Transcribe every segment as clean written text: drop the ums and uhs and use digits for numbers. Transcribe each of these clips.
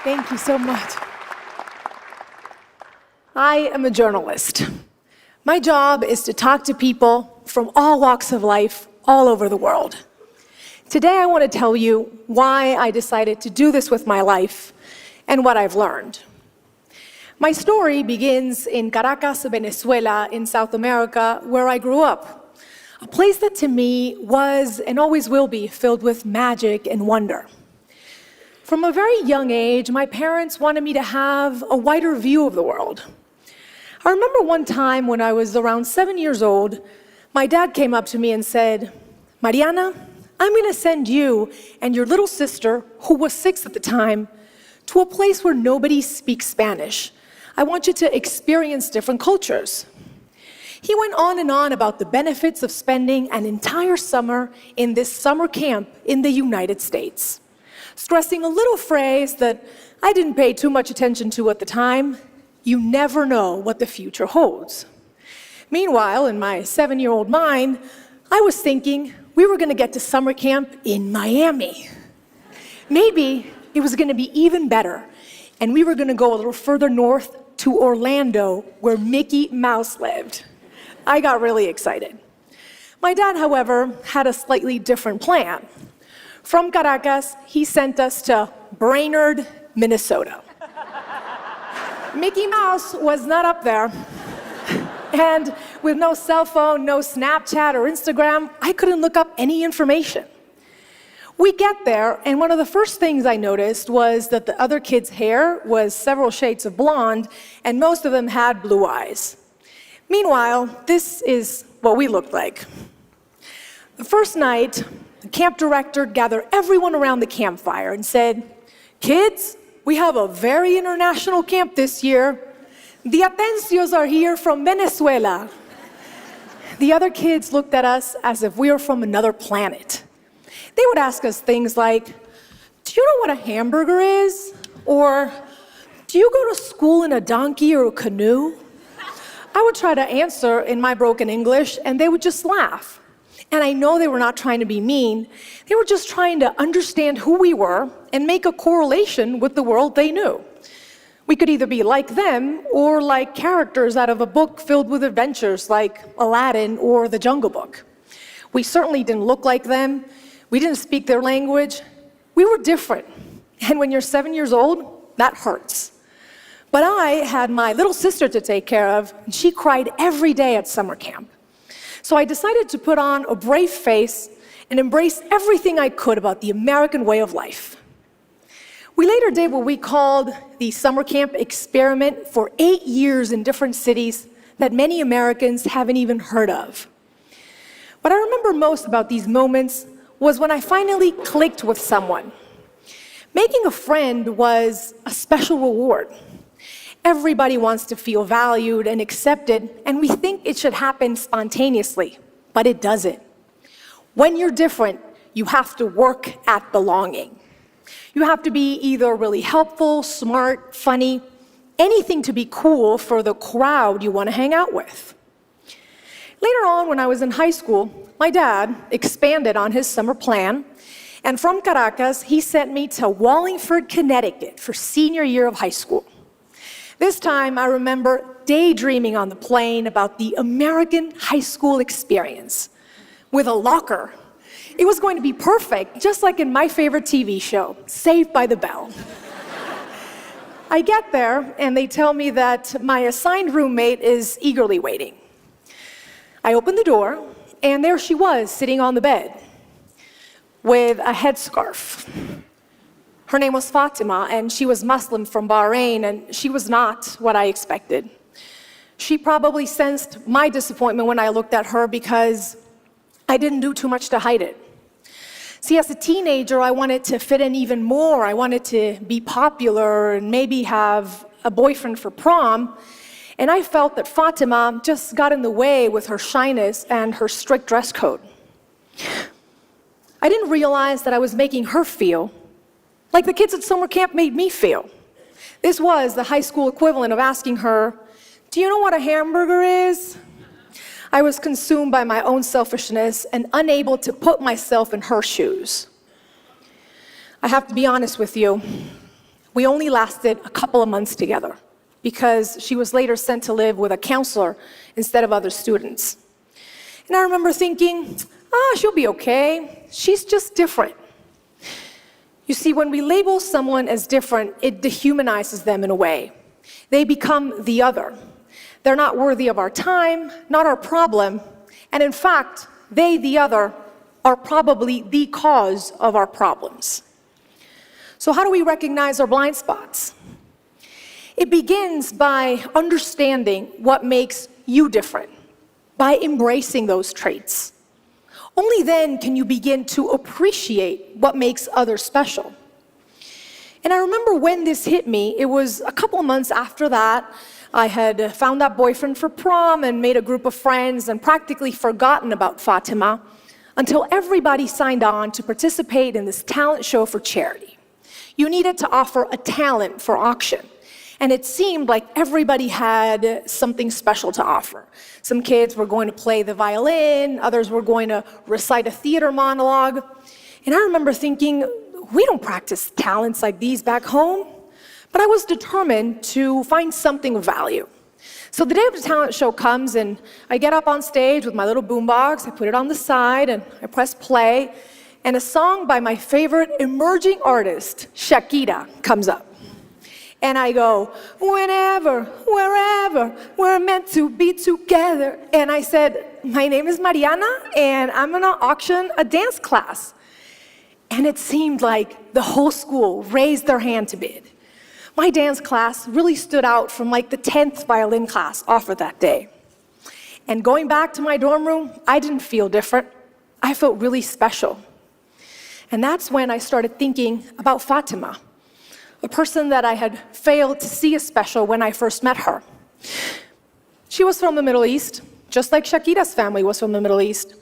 Thank you so much. I am a journalist. My job is to talk to people from all walks of life all over the world. Today I want to tell you why I decided to do this with my life and what I've learned. My story begins in Caracas, Venezuela, in South America, where I grew up. A place that to me was and always will be filled with magic and wonder. From a very young age, my parents wanted me to have a wider view of the world. I remember one time when I was around 7 years old, my dad came up to me and said, "Mariana, I'm going to send you and your little sister, who was 6 at the time, to a place where nobody speaks Spanish. I want you to experience different cultures." He went on and on about the benefits of spending an entire summer in this summer camp in the United States, stressing a little phrase that I didn't pay too much attention to at the time: you never know what the future holds. Meanwhile, in my 7-year-old mind, I was thinking we were going to get to summer camp in Miami. Maybe it was going to be even better, and we were going to go a little further north to Orlando, where Mickey Mouse lived. I got really excited. My dad, however, had a slightly different plan. From Caracas, he sent us to Brainerd, Minnesota. Mickey Mouse was not up there. And with no cell phone, no Snapchat or Instagram, I couldn't look up any information. We get there, and one of the first things I noticed was that the other kids' hair was several shades of blonde, and most of them had blue eyes. Meanwhile, this is what we looked like. The first night, the camp director gathered everyone around the campfire and said, "Kids, we have a very international camp this year. The Atencios are here from Venezuela." The other kids looked at us as if we were from another planet. They would ask us things like, "Do you know what a hamburger is?" Or, "Do you go to school in a donkey or a canoe?" I would try to answer in my broken English, and they would just laugh. And I know they were not trying to be mean. They were just trying to understand who we were and make a correlation with the world they knew. We could either be like them or like characters out of a book filled with adventures like Aladdin or The Jungle Book. We certainly didn't look like them. We didn't speak their language. We were different. And when you're 7 years old, that hurts. But I had my little sister to take care of, and she cried every day at summer camp. So I decided to put on a brave face and embrace everything I could about the American way of life. We later did what we called the summer camp experiment for 8 years in different cities that many Americans haven't even heard of. What I remember most about these moments was when I finally clicked with someone. Making a friend was a special reward. Everybody wants to feel valued and accepted, and we think it should happen spontaneously, but it doesn't. When you're different, you have to work at belonging. You have to be either really helpful, smart, funny, anything to be cool for the crowd you want to hang out with. Later on, when I was in high school, my dad expanded on his summer plan, and from Caracas, he sent me to Wallingford, Connecticut for senior year of high school. This time, I remember daydreaming on the plane about the American high school experience with a locker. It was going to be perfect, just like in my favorite TV show, Saved by the Bell. I get there, and they tell me that my assigned roommate is eagerly waiting. I open the door, and there she was, sitting on the bed with a headscarf. Her name was Fatima, and she was Muslim from Bahrain, and she was not what I expected. She probably sensed my disappointment when I looked at her because I didn't do too much to hide it. See, as a teenager, I wanted to fit in even more. I wanted to be popular and maybe have a boyfriend for prom. And I felt that Fatima just got in the way with her shyness and her strict dress code. I didn't realize that I was making her feel like the kids at summer camp made me feel. This was the high school equivalent of asking her, "Do you know what a hamburger is?" I was consumed by my own selfishness and unable to put myself in her shoes. I have to be honest with you. We only lasted a couple of months together because she was later sent to live with a counselor instead of other students. And I remember thinking, she'll be okay. She's just different. You see, when we label someone as different, it dehumanizes them in a way. They become the other. They're not worthy of our time, not our problem, and in fact, they, the other, are probably the cause of our problems. So how do we recognize our blind spots? It begins by understanding what makes you different, by embracing those traits. Only then can you begin to appreciate what makes others special. And I remember when this hit me, it was a couple of months after that. I had found that boyfriend for prom and made a group of friends and practically forgotten about Fatima until everybody signed on to participate in this talent show for charity. You needed to offer a talent for auction. And it seemed like everybody had something special to offer. Some kids were going to play the violin, others were going to recite a theater monologue. And I remember thinking, we don't practice talents like these back home. But I was determined to find something of value. So the day of the talent show comes, and I get up on stage with my little boombox, I put it on the side, and I press play, and a song by my favorite emerging artist, Shakira, comes up. And I go, whenever, wherever, we're meant to be together. And I said, my name is Mariana, and I'm gonna auction a dance class. And it seemed like the whole school raised their hand to bid. My dance class really stood out from like the 10th violin class offered that day. And going back to my dorm room, I didn't feel different. I felt really special. And that's when I started thinking about Fatima, a person that I had failed to see as special when I first met her. She was from the Middle East, just like Shakira's family was from the Middle East.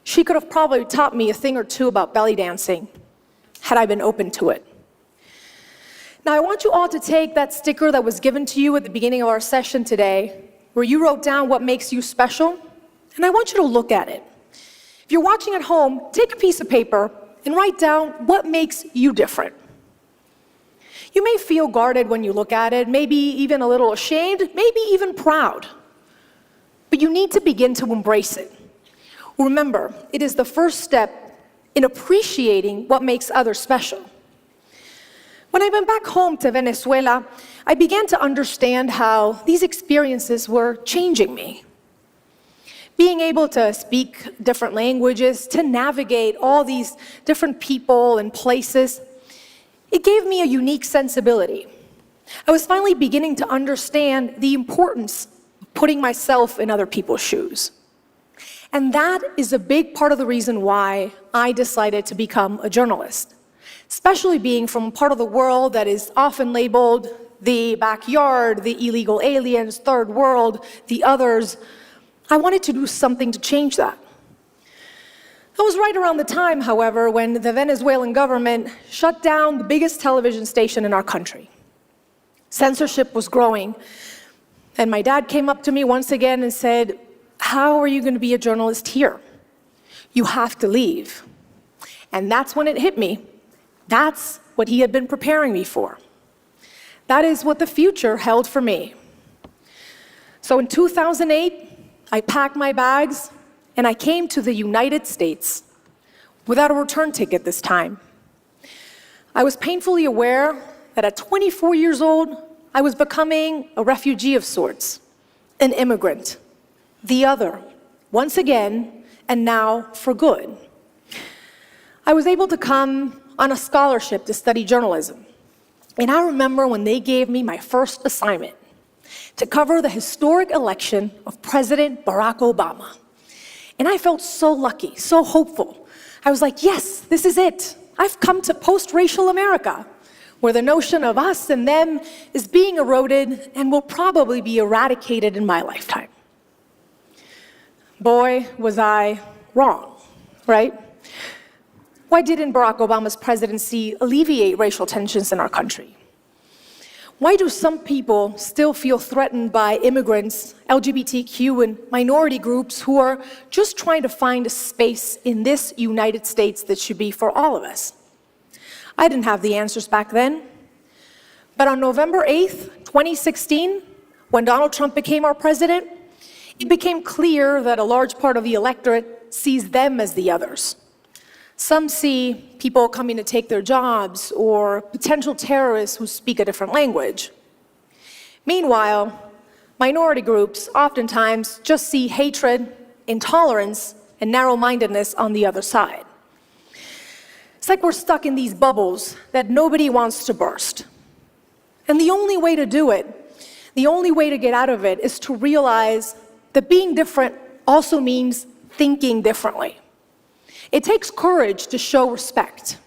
She could have probably taught me a thing or two about belly dancing, had I been open to it. Now, I want you all to take that sticker that was given to you at the beginning of our session today, where you wrote down what makes you special, and I want you to look at it. If you're watching at home, take a piece of paper and write down what makes you different. You may feel guarded when you look at it, maybe even a little ashamed, maybe even proud. But you need to begin to embrace it. Remember, it is the first step in appreciating what makes others special. When I went back home to Venezuela, I began to understand how these experiences were changing me. Being able to speak different languages, to navigate all these different people and places, it gave me a unique sensibility. I was finally beginning to understand the importance of putting myself in other people's shoes. And that is a big part of the reason why I decided to become a journalist. Especially being from a part of the world that is often labeled the backyard, the illegal aliens, third world, the others. I wanted to do something to change that. That was right around the time, however, when the Venezuelan government shut down the biggest television station in our country. Censorship was growing, and my dad came up to me once again and said, "How are you going to be a journalist here? You have to leave." And that's when it hit me. That's what he had been preparing me for. That is what the future held for me. So in 2008, I packed my bags and I came to the United States without a return ticket this time. I was painfully aware that at 24 years old, I was becoming a refugee of sorts, an immigrant, the other, once again, and now for good. I was able to come on a scholarship to study journalism. And I remember when they gave me my first assignment to cover the historic election of President Barack Obama. And I felt so lucky, so hopeful. I was like, yes, this is it. I've come to post-racial America, where the notion of us and them is being eroded and will probably be eradicated in my lifetime. Boy, was I wrong, right? Why didn't Barack Obama's presidency alleviate racial tensions in our country? Why do some people still feel threatened by immigrants, LGBTQ, and minority groups who are just trying to find a space in this United States that should be for all of us? I didn't have the answers back then. But on November 8th, 2016, when Donald Trump became our president, it became clear that a large part of the electorate sees them as the others. Some see people coming to take their jobs or potential terrorists who speak a different language. Meanwhile, minority groups oftentimes just see hatred, intolerance, and narrow-mindedness on the other side. It's like we're stuck in these bubbles that nobody wants to burst. And the only way to do it, the only way to get out of it, is to realize that being different also means thinking differently. It takes courage to show respect.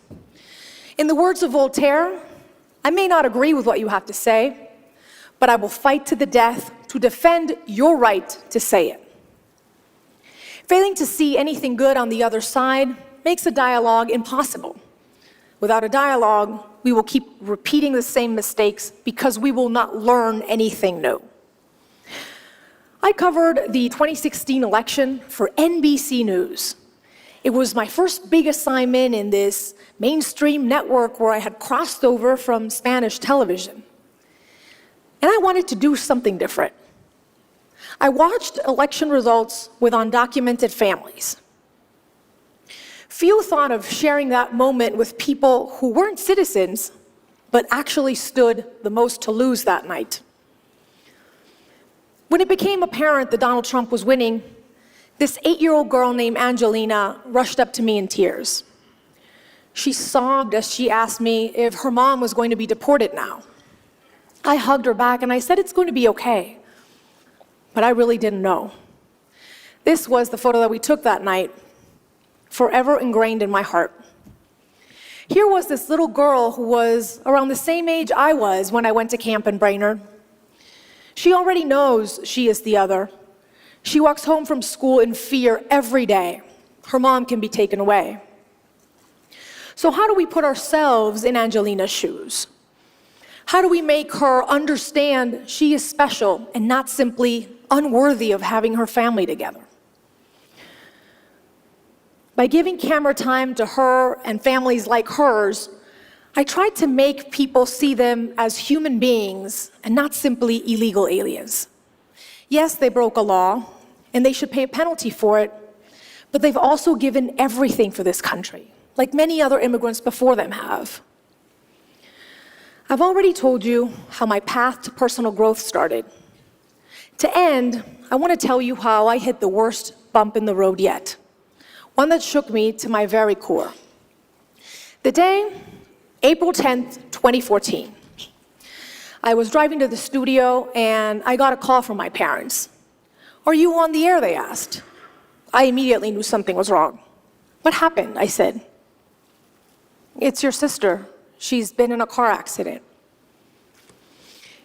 In the words of Voltaire, I may not agree with what you have to say, but I will fight to the death to defend your right to say it. Failing to see anything good on the other side makes a dialogue impossible. Without a dialogue, we will keep repeating the same mistakes because we will not learn anything new. I covered the 2016 election for NBC News. It was my first big assignment in this mainstream network where I had crossed over from Spanish television. And I wanted to do something different. I watched election results with undocumented families. Few thought of sharing that moment with people who weren't citizens, but actually stood the most to lose that night. When it became apparent that Donald Trump was winning, this 8-year-old girl named Angelina rushed up to me in tears. She sobbed as she asked me if her mom was going to be deported now. I hugged her back and I said it's going to be okay. But I really didn't know. This was the photo that we took that night, forever ingrained in my heart. Here was this little girl who was around the same age I was when I went to camp in Brainerd. She already knows she is the other. She walks home from school in fear every day. Her mom can be taken away. So how do we put ourselves in Angelina's shoes? How do we make her understand she is special and not simply unworthy of having her family together? By giving camera time to her and families like hers, I tried to make people see them as human beings and not simply illegal aliens. Yes, they broke a law, and they should pay a penalty for it, but they've also given everything for this country, like many other immigrants before them have. I've already told you how my path to personal growth started. To end, I want to tell you how I hit the worst bump in the road yet, one that shook me to my very core. The day, April 10th, 2014. I was driving to the studio and I got a call from my parents. "Are you on the air?" they asked. I immediately knew something was wrong. "What happened?" I said. "It's your sister. She's been in a car accident."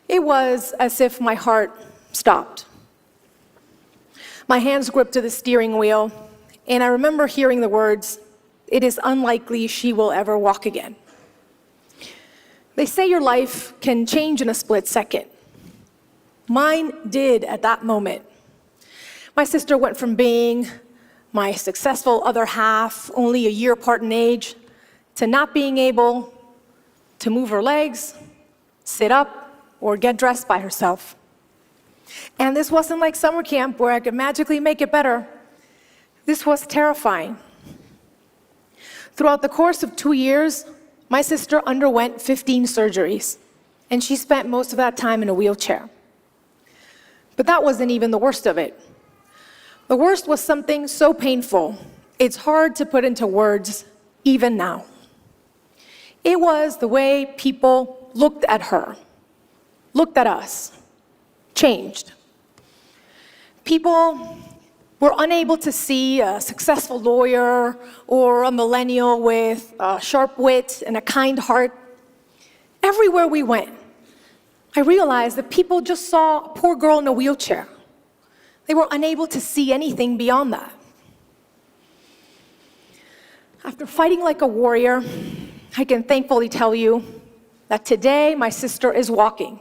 It was as if my heart stopped. My hands gripped to the steering wheel, and I remember hearing the words, "It is unlikely she will ever walk again." They say your life can change in a split second. Mine did at that moment. My sister went from being my successful other half, only a year apart in age, to not being able to move her legs, sit up, or get dressed by herself. And this wasn't like summer camp where I could magically make it better. This was terrifying. Throughout the course of 2 years, my sister underwent 15 surgeries, and she spent most of that time in a wheelchair. But that wasn't even the worst of it. The worst was something so painful, it's hard to put into words even now. It was the way people looked at her, looked at us, changed. People were unable to see a successful lawyer or a millennial with a sharp wit and a kind heart. Everywhere we went, I realized that people just saw a poor girl in a wheelchair. They were unable to see anything beyond that. After fighting like a warrior, I can thankfully tell you that today my sister is walking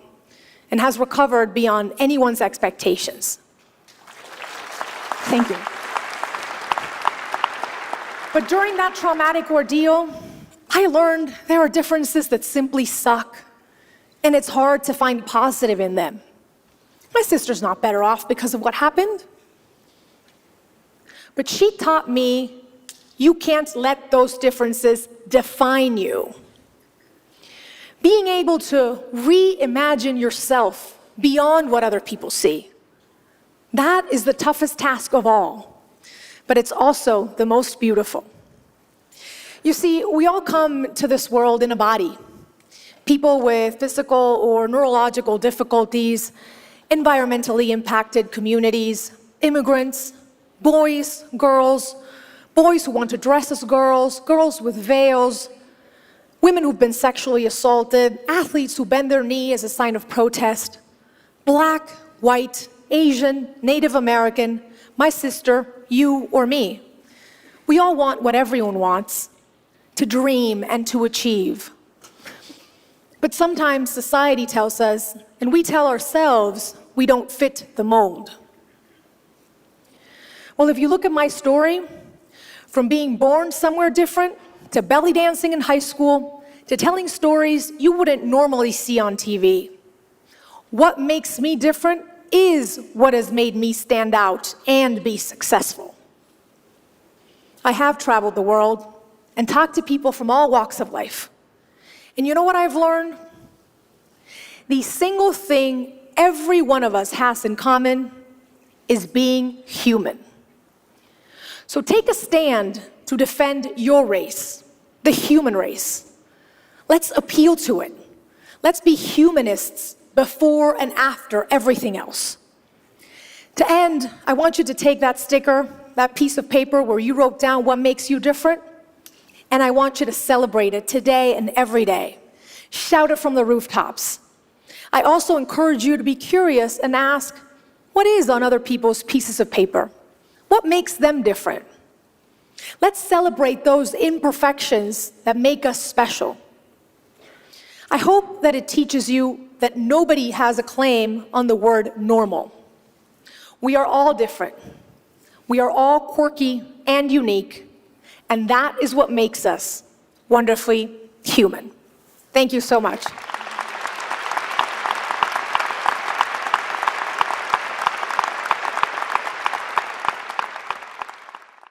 and has recovered beyond anyone's expectations. Thank you. But during that traumatic ordeal, I learned there are differences that simply suck, and it's hard to find positive in them. My sister's not better off because of what happened. But she taught me, you can't let those differences define you. Being able to reimagine yourself beyond what other people see, that is the toughest task of all, but it's also the most beautiful. You see, we all come to this world in a body. People with physical or neurological difficulties, environmentally impacted communities, immigrants, boys, girls, boys who want to dress as girls, girls with veils, women who've been sexually assaulted, athletes who bend their knee as a sign of protest, black, white, Asian, Native American, my sister, you or me. We all want what everyone wants, to dream and to achieve. But sometimes society tells us, and we tell ourselves, we don't fit the mold. Well, if you look at my story, from being born somewhere different, to belly dancing in high school, to telling stories you wouldn't normally see on TV, what makes me different is what has made me stand out and be successful. I have traveled the world and talked to people from all walks of life. And you know what I've learned? The single thing every one of us has in common is being human. So take a stand to defend your race, the human race. Let's appeal to it. Let's be humanists before and after everything else. To end, I want you to take that sticker, that piece of paper where you wrote down what makes you different, and I want you to celebrate it today and every day. Shout it from the rooftops. I also encourage you to be curious and ask, what is on other people's pieces of paper? What makes them different? Let's celebrate those imperfections that make us special. I hope that it teaches you that nobody has a claim on the word normal. We are all different. We are all quirky and unique, and that is what makes us wonderfully human. Thank you so much.